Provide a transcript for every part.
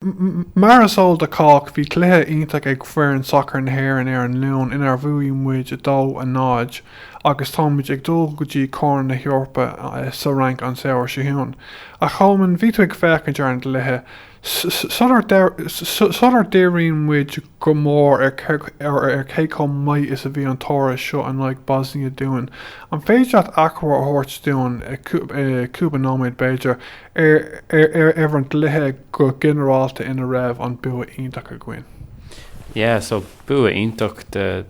Mar is eol de cách bhí cluiche iontach ag foireann soccer na hÉireann ar an leon inar bhuaí muid dó a náid agus tá muid ag dul go dtí cóir na hÉorpa sa Fhrainc an saoir siún. A Colman bhí tú ag feiceann dearn de lethe, sular d'éiríonn muid go mór ar cé chomh maith is a bhí an tóras seo an like Bosnia dúinn. An féidir at achua a thuirt dúinn cúba nóid Beiidir ar an lethe go ginearálta ina raibh an bua iontach a gcuin. Yeah, so bua iontach de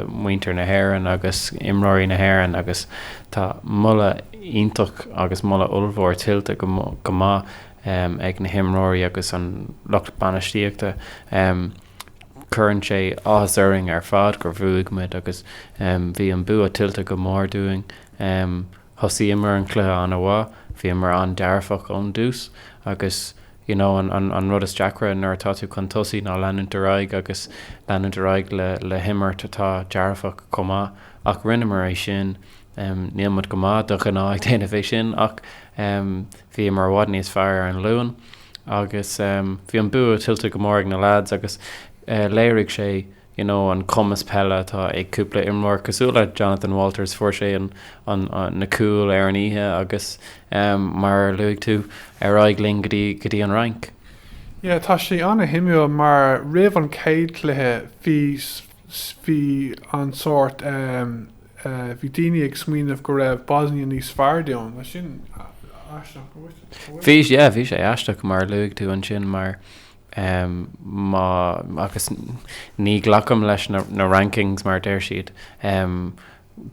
muinter na hÉireann agus imráí na hÉireann agus tá mulla iontach agus mulla ulmhór tiltte go má ag na himráí agus an lucht banistíochta chuann sé áthas ar fad gur bhuaigh muid agus bhí an bua tiltte go mór dúing thosaí mar an cluthe an bhá bhí mar an dearfach ón dús agus an rud is deacra nar atá tú chun tosaí ná leanúint de raig agus leanúint de raig le himirt atá dearfach comá ach rinne mar é sin níl mud go má do gná ag déanamh é sin ach bhí mar bhád níos fearr ar an luúin agus bhí an bua tiltte go mór ag na lads agus léirigh sé an commas pelle tá ag cúpla imór cosúla Jonathan Walters fuair sé an na cúil ar an ihe agus mar luigh tú ar aigling go dtí an rank. Yeah, tá sé anna himiú mar riamh an cáilithe hí an sort bhí daoine ag smaoinemh go raibh Bosnia níos fearr deon sin aisteach go bhí sé aisteach mar luigh tú an sin mar agus ní glacadh leis na rankings mar déir siad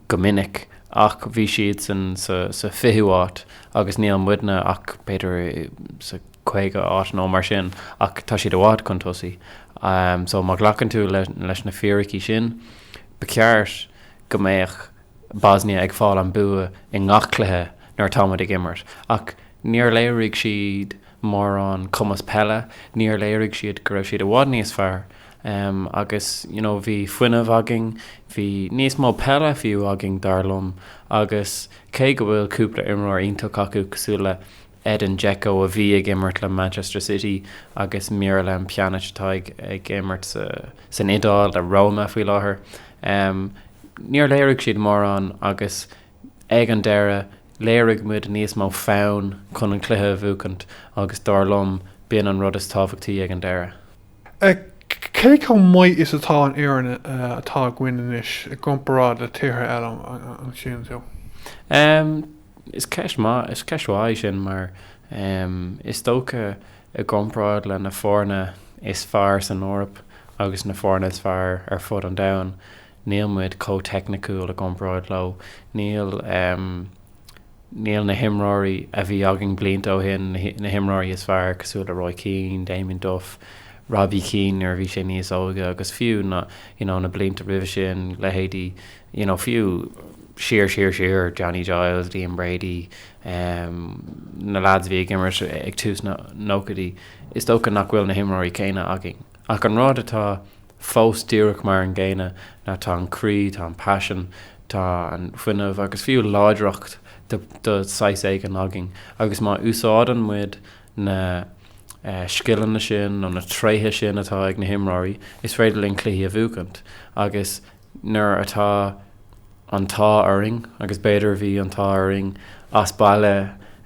go minic ach bhí siad sa fiúát agus níl muidne ach beidir sa 5 áit nó mar sin ach tá siad bhád chun tosaí so má ghlacadh tú leis na fíoraicí sin ba ceart go mbeadh Bosnia ag fáil an bua i ngach cluiche nar táimid ag immert ach níor léirigh siad mór an commas pelle níor léirigh siad go raibh siad a bhád níos fearr agus bhí fuinmh agin bhí níos mó pelle fiú agin darlumm agus cé go bhfuil cúpla imreoir iontach acu cosúla Edin Dzeko a bhí ag immert le Manchester City agus mír le an pianatá ag immert san idáil le Roma faoi láthair níor léirigh siad mór an agus ag an deire léirigh muid níos mó faoin chun an cluiche bhuacant agus darlumm bíon an rud is tábhachtaí ag an deire. Cé chomh maith is atá an hÉireann atá gcuineanais i gcomparáid le tíortha eile an sin tú? Is ceismhaid sin mar is tócha i gcomparáid le na fórna is fearr san Eorpa agus na fórna is fearr ar fud an domhan níl muid có-technicúil a gcomparáid lo níl na himráí a bhí agin blianta ó hin na himráí is fearr cosúla Roy Keane, Damien Duff, Robbie Keane ar bhí sé níos óga agus fiú na blianta roimhe sin le héadí fiú siar Johnny Giles, Liam Brady na lads bhí gimmert ag tús nócadí is tócha nach bhfuil na himráí céine agin ach an rád atá fós díreach mar an ggéine ná tá an crí tá an passion tá an fuinmh agus fiú láidreacht do 6 an agin agus má úsáidan muid na skillan sin ó na tréthe sin atá ag na himráí is féidir linn cluiche a bhuacant agus nuair atá an tá aring agus beidir bhí an tá aring as baile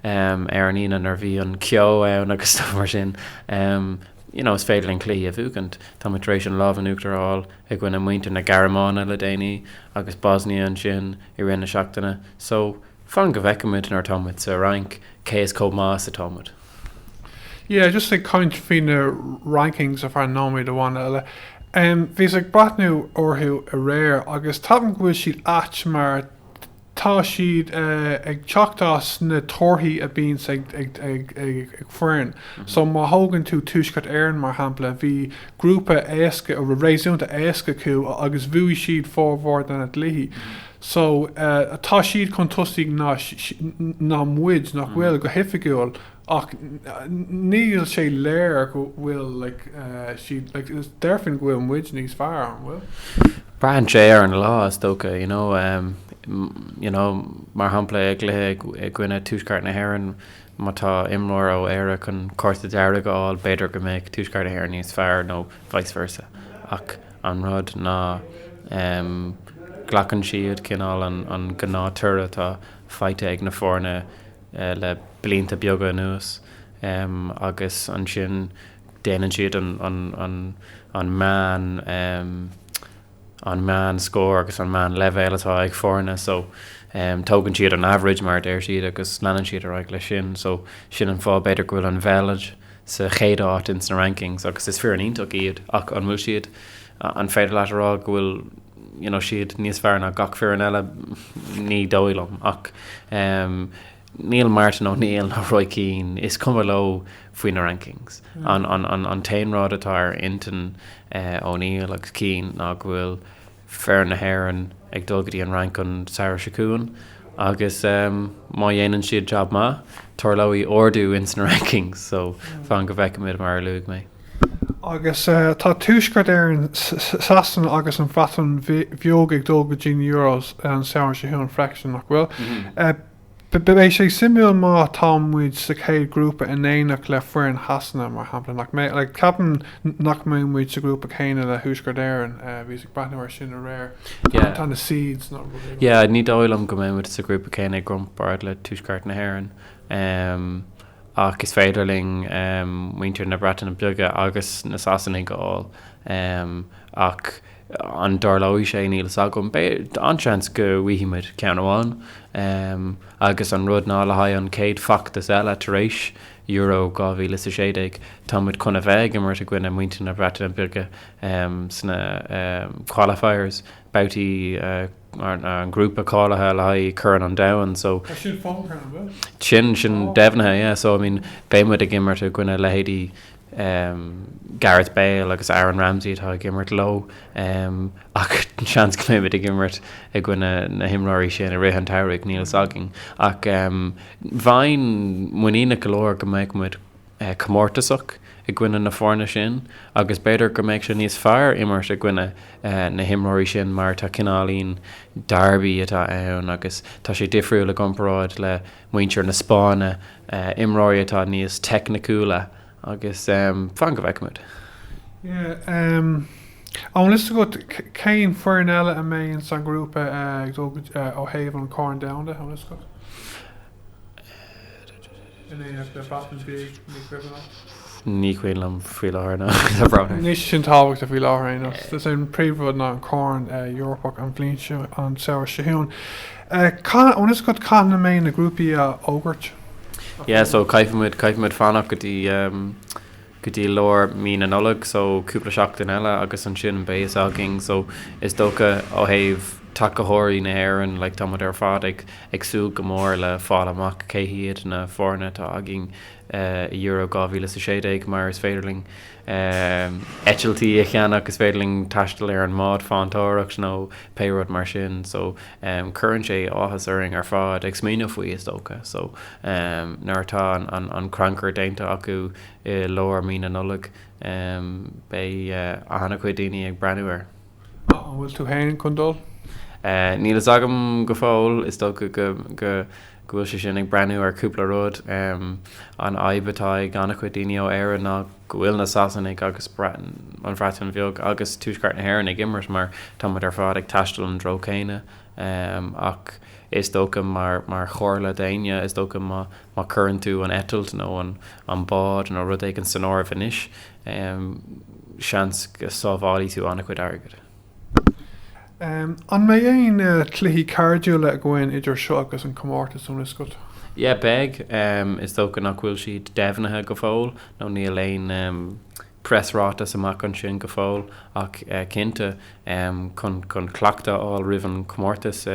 ar an íana nar bhí an ceo ann agus tá mar sin is féidir linn cluiche a bhuacant tá éis an lábhan uachtarál ag gine muinte na Garamána le déanaí agus Bosnia an sin i rinne seachtainna so fan go bhheicimiid nar táid sa rank cé is chomh sa táid. Yeah, just like count fina rankings of our nóid a bhain eile. Bhís ag brathnú orthú a réir agus tapan go bhfuil siad at mar tá siad ag teachtás na torthaí a bíon ag foireann. So má thógann tú Tuaisceart Éireann mar hampla bhí grúpa éasca ó réisiúnta éasca acu agus bhuaigh siad fómhór den dlíthe. So tá siad chun tosaigh ná muid nach bhfuil go hifigiúil ach níl sé léir go bhfuil siad deirfinn go bhfuil muid níos fearr an bhfuil. Brian sé ar an lá is tócha mar hampla ag gluthe ag gcuine Tuaisceart na hÉireann mátá imlóir ó éire chun córta deara gáil beidir go méid Tuaisceart Éireann níos fearr nó vice versa. Ach an rud ná glacadh siad cinál an gnáture atá feite ag na fórne le blianta beaga anuas agus an sin déanann siad an man scór agus an man level atá ag fórne so tógann siad an average mar déir siad agus leanann siad ar ag le sin so sin an fá beidir gohfuil an bheilid sa chéad áit in na rankings agus is fear an iontach iad ach an bhfuil siad an féidir leat ará gohfuil siad níos fearr na gach fear an eile ní dóilm ach Níl Martin O'Neill na Roy Keane is cuma lo faoin na rankings. An tainrád atá ar intan O'Neill agus Keane ná bhfuil fear na hÉireann ag dulgadí an rank an Sarah Sicuan agus má dhéanann siad job má tar loí ordú in na rankings so fan go bheith mid mar luúg mé. Agus tá Tuaisceart Éireann sasan agus an fatan bheog ag dul go €10 an Sarah Sicuan fraction nach bhfuil. Bé sé simú má támuid sa chéad grúpa in éanaach le foireann hasanna mar hampla nach mé le capan nach mé muid sa grúpa chéine le Tuaisceart Éireann bhís ag breithniúir sin a réir tá na seeds ná ní dóilm go mé sa grúpa chéine ag grumpáid le Tuaisceart na hÉireann ach is féidirling muintear na bretain na beaga agus na sasanna goáil ach an darlóí sé níl sagm anchans go bhuiimiid cean amháin agus an rud ná le haid an céad factas eile tar éis euro 2016 támuid chuna bheith mar a gcuine muinte na bretain na beaga sna qualifiers bouty an grúpa cáilethe le haid churann an domhan so sin deimhnithe so I mean béimiid a gimmart a gcuine lehéadí Gareth Bale agus Aaron Ramsey tá gimmart lo ach seans cléimiid a gimmart a gcuine na himráirí sin a réhan tairigh níl saging ach bhain muína golóir go méid muid chomórtasach i gcuine na fórne sin agus beidir go méid sin níos fearr immart a gcuine na himráirí sin mar tá cinálín Derby atá ann agus tá sé difriúil le gomparáid le muintear na Spáine imráirí atá níos technicúla agus fan go bheicimiid. An list go céin foireann eile a mé in san grúpa ó hÉamh an cáin damda an list go. Ní chuil am fí láthna Níos sin táhacht a bhí láthna Tás an príomhd ná an cáin hÉorpa an bhliain an Sarah Sicuan. An list go cá na mé na grúpaí ógurt. So caiifimid fannach gotí lór mí an nolag so cúpla seachtain eile agus an sin béis aging so is dócha ó hÉamh takathirí na hÉireann le támad ar fád agsú go mór le fáil amach céhiad na fórne tá aging euro 2016 mar is féidirling etiltí a cheannach is féidirling taistil ar an mád fáintóireach nó péród mar sin so chuann sé áthas uring ar fád ag smína faoi is dócha so nuairtá an crankar déanta acu lór mí an nolag bé a hana chuid daoine ag breanúir. Bhfuil tú hain chun dul? Nílas agam go fáil is dócha go bhfuil sé sin ag breanú ar cúpla rud an aibetá ag gana chuid daoine ó éireann ná go bhfuil na sasannig agus an bhreatain bheog agus Tuaisceart na hÉireann ag immert mar támad ar fád ag taistil an dro céine ach is dócha mar chóir le daine is dócha má churann tú an etalt nó an bád nó rud ag an sanóir finis seans go sábháilí tú anna chuid agad. An mé éon cluichí cardiú le gin idir seo agus an comórtas ún is gut? Beg is dócha nach bhfuil siad deimhnithe go fáil nó níl éon pressrátas amach an sin go fáil ach cinnte chun clachta á rihan comórtas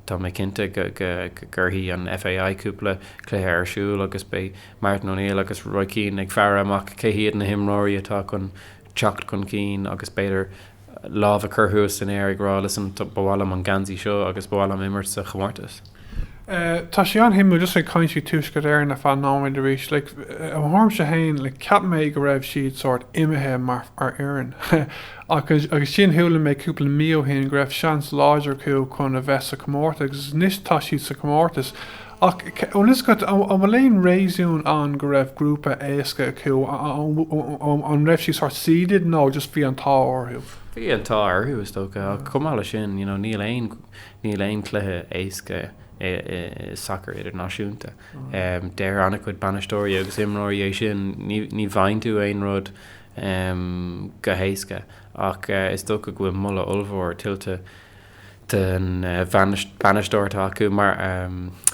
tá mé cinnte gurthaí an FAI cúpla cléthe ar siúil agus bé Martin O'Neill agus Roy Keane ag fearr amach céhiad na himráirí atá chun teacht chun cín agus beidir lábh a churthús in éir ag rá listen bhhalam an gansaí seo agus bhhalam immert sa chomórtas. Tá sé an himú just caiintí Tuaisceart Éireann na fan náid a rís le tharm se hain le cap mé go raibh siad sort imethe mar ar éireann agus sin thuúla mé cúpla mío hain go raibh seans láidir chu chun a bheith sa comórtas agus níos tá siad sa comórtas Onis got an léon réisiún an go raibh grúpa éasca acu an raibh sí sort seeded nó just bhí an tá orthú. Bhí an tá orthú is tócha cumála sin níl éon cluthe éasca soccer idirnáisiúnta. Déir anna chuid banistóirí agus imróirí é sin ní bhain tú aon rud go héasca ach is tócha go bhfuil mulla olmhór tiltte den banistóirtá acu mar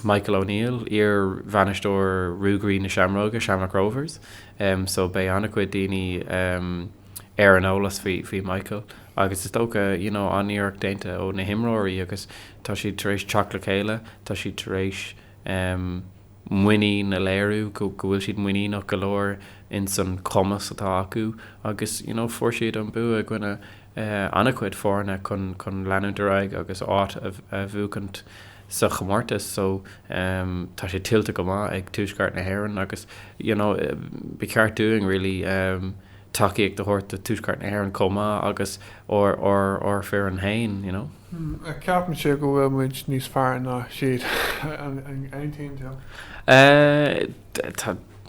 Michael O'Neill ar banistóir rúgraí na Seamróga Shamrock Rovers so bé anna chuid daoine ar an ólas fhí Michael agus is tócha an íarc déanta ó na himróirí agus tá si tar éis teach chéile tá si tar éis muoine na léirú go bhfuil siad muoine nach go leor in san commas atá acu agus fuair siad an bua gine anna chuid fórna chun leanúntaráig agus áit a bhúcant sa chomórtas so tá sé tiltte go má ag Tuaisceart Éireann agus be ceart doing really takeíag de hort de Tuaisceart Éireann comá agus or fear an hain Ceapan sé go bhfuil muid níos fearr ná siad an aontainn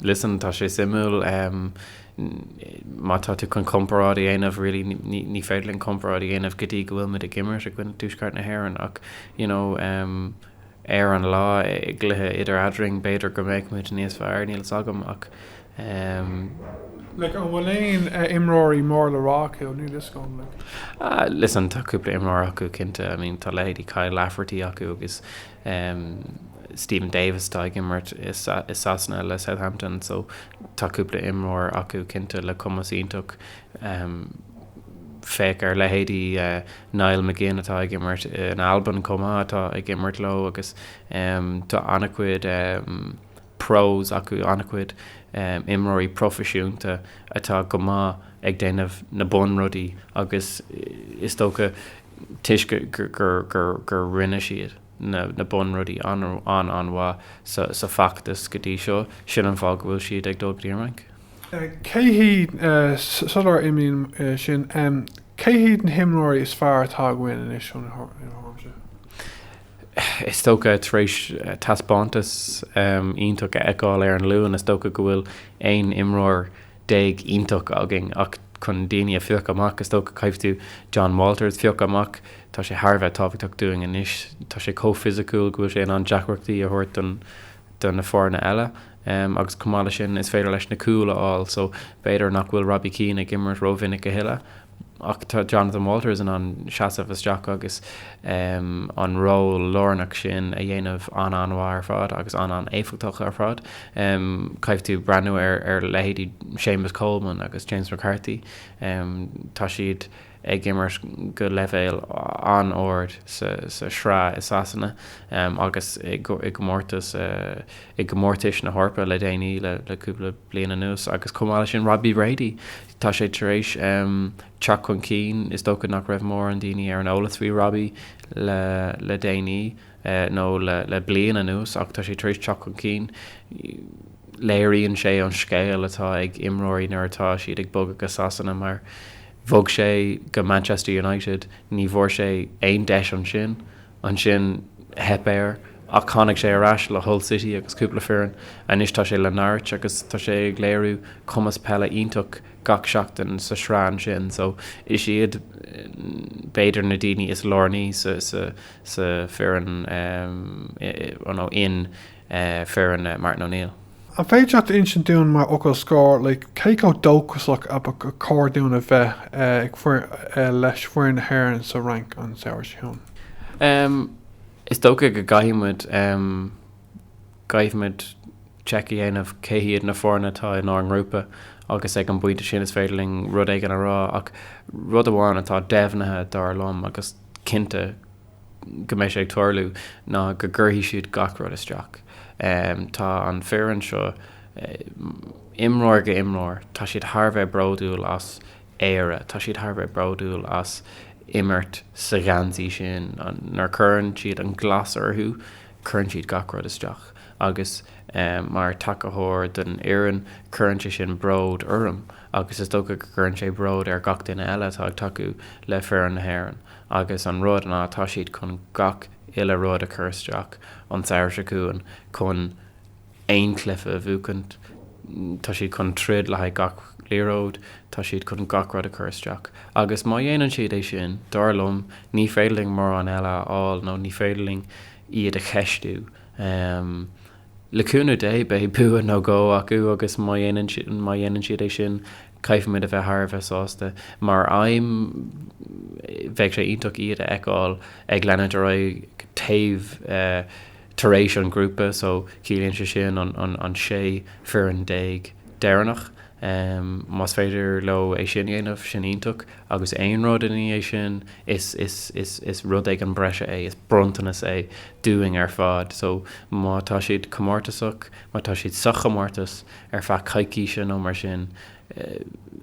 listen tá sé simúil má tá tú chun comparáid aanamh ri ní féidirlinn comparáid aanamh gotí go bhfuil a gimmar a gin Tuaisceart na hÉireann ach ar an lá gluthe idir adring beidir go méid muid níos fearr níl sagam ach Like an bhfuil imróirí mór le rácha ní is gom listen tá cúpla imróir acu cinnte tá léad Kyle Lafferty acu agus Stephen Davis tá gimmart is sasna le Southampton so tá cúpla imróir acu cinnte le cumas iontach féic ar lehéadí Niall McGinn atá gimmart an Alban comá atá gimmart lo agus tá annacuid pros acu annacuid imróirí profisiúnta atá go má ag déanamh na bunrudaí agus is tócha tuisce gur rinne siad na bunrudaí anhá sa factas go dtí seo sin an fág bhfuil siad ag dul Fhrainc. Céhíad solar imíon sin céhíad an himróirí is fearr atá ghain is sin Is tócha tréis taspántas iontach eáil ar an luúin is tócha go bhfuil aon imróir déag iontach agin ach chun daoine a fioch amach is tócha caibh tú John Walters fioch amach tá sé Harbheith tábhachtach doing inis tá sé co-physicúil go bhfuil sé an deachreachtaí a thuirt don na fórna eile agus cumála sin is féidir leis na cúla áil so beidir nach bhfuil Robbie Keane ag gimmart rómhinnic go hiile ach tá Jonathan Walters an seasamh isteach agus an ró lornach sin a dhéanamh anhá ar fád agus an éifeachtacha ar fád caibh tú breanú ar lehéadí Seamus Coleman agus James McCarthy tá siad ag gimmart go leibhéil an ord sa shrá is asanna agus i go mórtas na hHeorpa le déanaí leúpla bliana nús agus cumála sin Robbie Brady tá sé tar éis teach chun cín is dócha nach raibh mór an daoine ar an ólas bhí Robbie le déanaí nó le bliana nús ach tá sé tar éis teach chun cín léiríonn sé an scéal atá ag imróirí nuair atá siad ag bog agus asanna mar bhog sé go Manchester United ní bhór sé aon deis an sin hepéir a cánig sé arás le Hull City agus cúpla fearann anis tá sé le náirt agus tá sé ag léirú cumas pelle iontach gach seachtain sa shrán sin so is siad beidir na daoine is lornaí sa fearann in fearann Martin O'Neill. An féidir in sin dún mar ocail scór le cé go dóchasach a códún a bheith ag leis foireann hÉireann sa Fhrainc an saoirisiún. Is tócha go gaiimiid checkí aanamh céhiad na fórna tá in an grúpa agus ag an buinte sin is féidirling rud ag an rá ach rud amháin atá deimhnathe dar lom agus cinnte go méid sé ag tuairliú ná go gcuirfí siad gach rud isteach. Tá an fearann seo imróir go imróir tá siad tharbheith bródúil as éire tá siad tharbheith bródúil as immert sa ghansaí sin nar churann siad an glas orthú churann siad gach rud isteach agus mar takeóir den hÉireann chuann sin brod orm agus is dócha chuann sé brod gach duine eile tá ag takeú le fear na hÉireann agus an rud ná tá siad chun gach ile rud a chusteach an saoir secuin chun ein clifa a bhúcant tá siad chun trid le gach líród tá siad chun gach rud a chusteach agus má dhéanaan siad é sin darlumm ní féidirling mar an eile áil nó ní féidirling iad a cheistú leúna dé be bua nó go acu agus má dhéanaan siad é sin caithmid a bheith thar sásta mar aim bheith sé iontach iad a eáil ag leanana de raibh taobh taréis an grúpa so cílíonn sé sin an sé fear an déag déanach más féidir le é sin dhéanamh sin iontach agus aon rud in é sin is rud ag an breise é is brontanas é dúinn ar fad so má tá siad chomórtasach má tá siad sachamórtas ar fa caiicí sin ó mar sin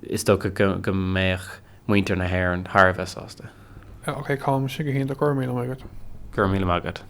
is dó go méach muintear na hÉireann thar bheith sásta. Ok, Colm, si go híon a gur míle maigad. Gur míle maigad.